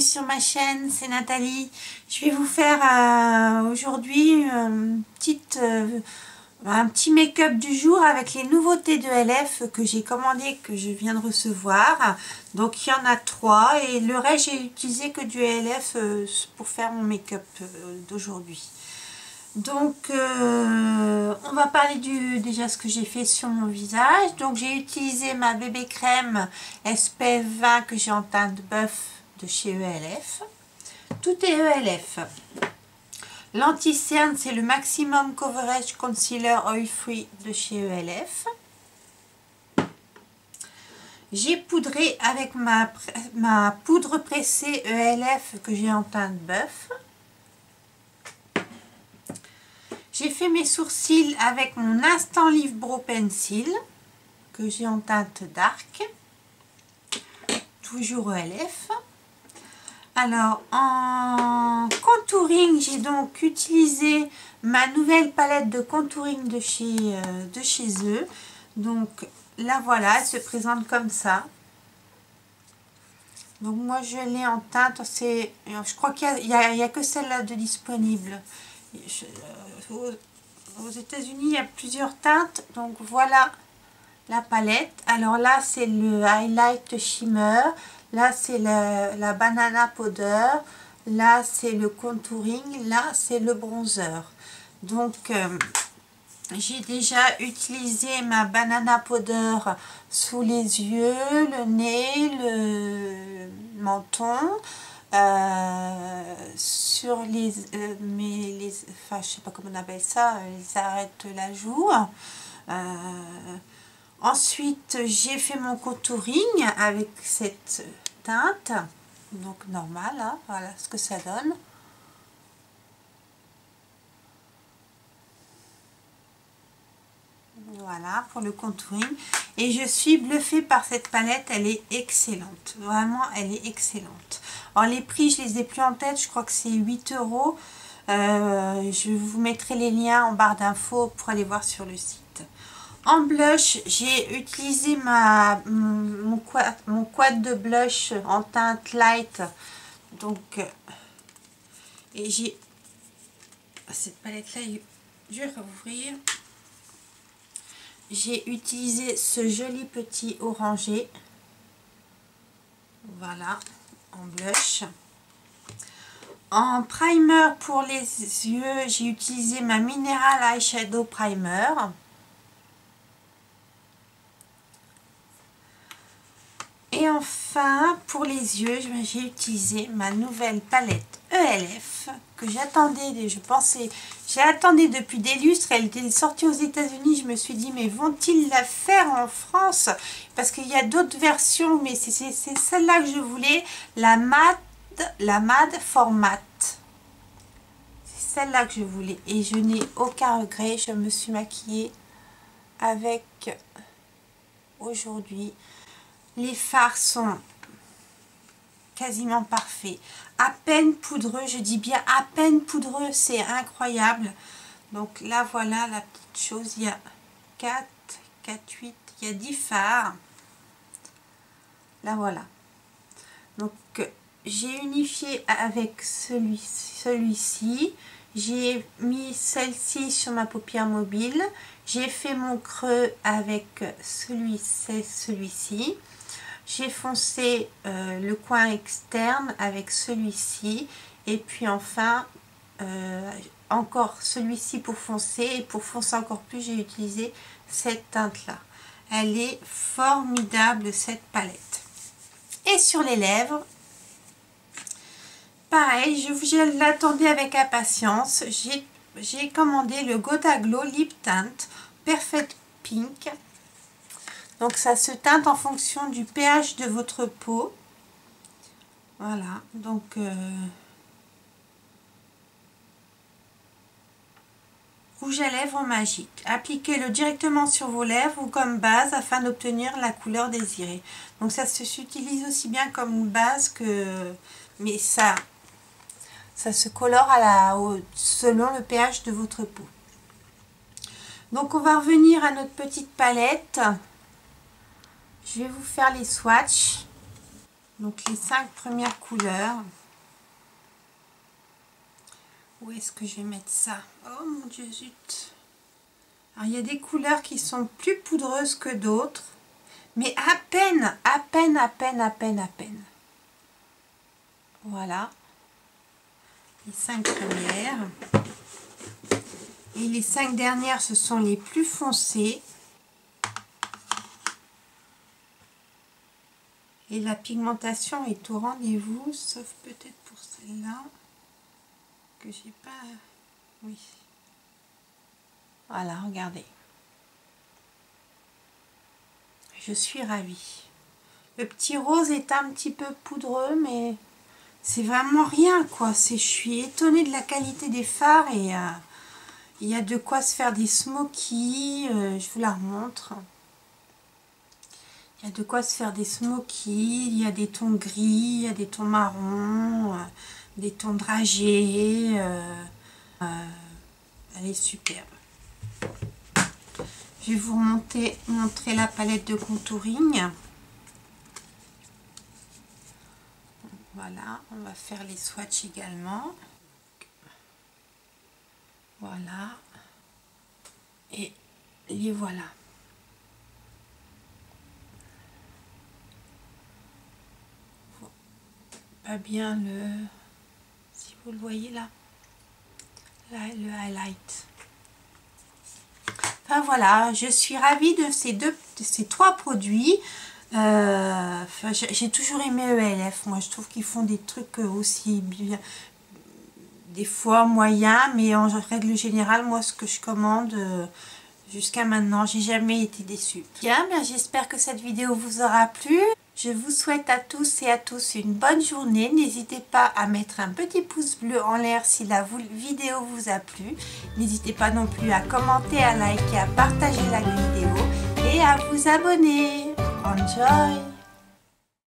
sur ma chaîne, c'est Nathalie. Je vais vous faire aujourd'hui un petit make-up du jour avec les nouveautés de LF que j'ai commandé, que je viens de recevoir. Donc il y en a 3 et le reste j'ai utilisé que du LF pour faire mon make-up d'aujourd'hui. Donc on va parler déjà ce que j'ai fait sur mon visage. Donc j'ai utilisé ma bébé crème SPF 20 que j'ai en teinte bœuf de chez ELF. Tout est ELF. L'anti-cerne, c'est le Maximum Coverage Concealer Oil Free de chez ELF. J'ai poudré avec ma poudre pressée ELF que j'ai en teinte bœuf. J'ai fait mes sourcils avec mon Instant Lift Brow Pencil que j'ai en teinte dark, toujours ELF. Alors en contouring, j'ai donc utilisé ma nouvelle palette de contouring de chez eux. Donc la voilà, elle se présente comme ça. Donc moi je l'ai en teinte, je crois qu'il y a que celle-là de disponible. Aux États-Unis il y a plusieurs teintes, donc voilà la palette. Alors là c'est le highlight shimmer, là c'est la banana powder, là c'est le contouring, là c'est le bronzer. Donc j'ai déjà utilisé ma banana powder sous les yeux, le nez, le menton, sur enfin je sais pas comment on appelle ça, les arêtes de la joue. Ensuite j'ai fait mon contouring avec cette teinte, donc normal, hein, voilà ce que ça donne. Voilà pour le contouring, et je suis bluffée par cette palette, elle est excellente, vraiment elle est excellente. Alors les prix je les ai plus en tête, je crois que c'est 8 €. Je vous mettrai les liens en barre d'infos pour aller voir sur le site. En blush, j'ai utilisé mon quad de blush en teinte light, donc et j'ai cette palette là est dure à ouvrir. J'ai utilisé ce joli petit orangé, voilà, en blush. En primer pour les yeux, j'ai utilisé ma Mineral Eyeshadow Primer. Et enfin, pour les yeux, j'ai utilisé ma nouvelle palette ELF que j'attendais, j'attendais depuis des lustres. Elle était sortie aux États-Unis. Je me suis dit, mais vont-ils la faire en France? Parce qu'il y a d'autres versions, mais c'est celle-là que je voulais, la Mad Format. C'est celle-là que je voulais et je n'ai aucun regret. Je me suis maquillée avec aujourd'hui. Les fards sont quasiment parfaits, à peine poudreux, je dis bien à peine poudreux, c'est incroyable. Donc là voilà la petite chose, il y a 4, 8, il y a 10 fards. Là voilà. Donc j'ai unifié avec celui-ci. J'ai mis celle-ci sur ma paupière mobile. J'ai fait mon creux avec celui-ci. J'ai foncé le coin externe avec celui-ci. Et puis enfin, encore celui-ci pour foncer. Et pour foncer encore plus, j'ai utilisé cette teinte-là. Elle est formidable, cette palette. Et sur les lèvres, pareil, je l'attendais avec impatience. J'ai commandé le Gota Glow Lip Tint Perfect Pink. Donc ça se teinte en fonction du pH de votre peau. Voilà, donc rouge à lèvres magique. Appliquez-le directement sur vos lèvres ou comme base afin d'obtenir la couleur désirée. Donc ça s'utilise aussi bien comme une base que... Mais ça se colore selon le pH de votre peau. Donc on va revenir à notre petite palette. Je vais vous faire les swatchs. Donc les 5 premières couleurs. Où est-ce que je vais mettre ça? Oh mon Dieu, zut. Alors il y a des couleurs qui sont plus poudreuses que d'autres. Mais à peine, à peine, à peine, à peine, à peine. Voilà. Les 5 premières. Et les 5 dernières, ce sont les plus foncées. Et la pigmentation est au rendez-vous, sauf peut-être pour celle-là. Que j'ai pas... Oui. Voilà, regardez. Je suis ravie. Le petit rose est un petit peu poudreux, mais c'est vraiment rien, quoi. Je suis étonnée de la qualité des fards et il y a de quoi se faire des smokies. Je vous la remontre. Il y a de quoi se faire des smokies. Il y a des tons gris, il y a des tons marrons, des tons dragés. Elle est superbe. Je vais vous montrer la palette de contouring. Voilà, on va faire les swatchs également. Voilà. Et les voilà. Pas bien si vous le voyez là. Là, le highlight. Enfin voilà, je suis ravie de ces 3 produits. J'ai toujours aimé ELF. Moi, je trouve qu'ils font des trucs aussi bien, des fois moyens, mais en règle générale, moi, ce que je commande jusqu'à maintenant, j'ai jamais été déçue. Bien, j'espère que cette vidéo vous aura plu. Je vous souhaite à tous et à tous une bonne journée. N'hésitez pas à mettre un petit pouce bleu en l'air si la vidéo vous a plu. N'hésitez pas non plus à commenter, à liker, à partager la vidéo et à vous abonner. Enjoy!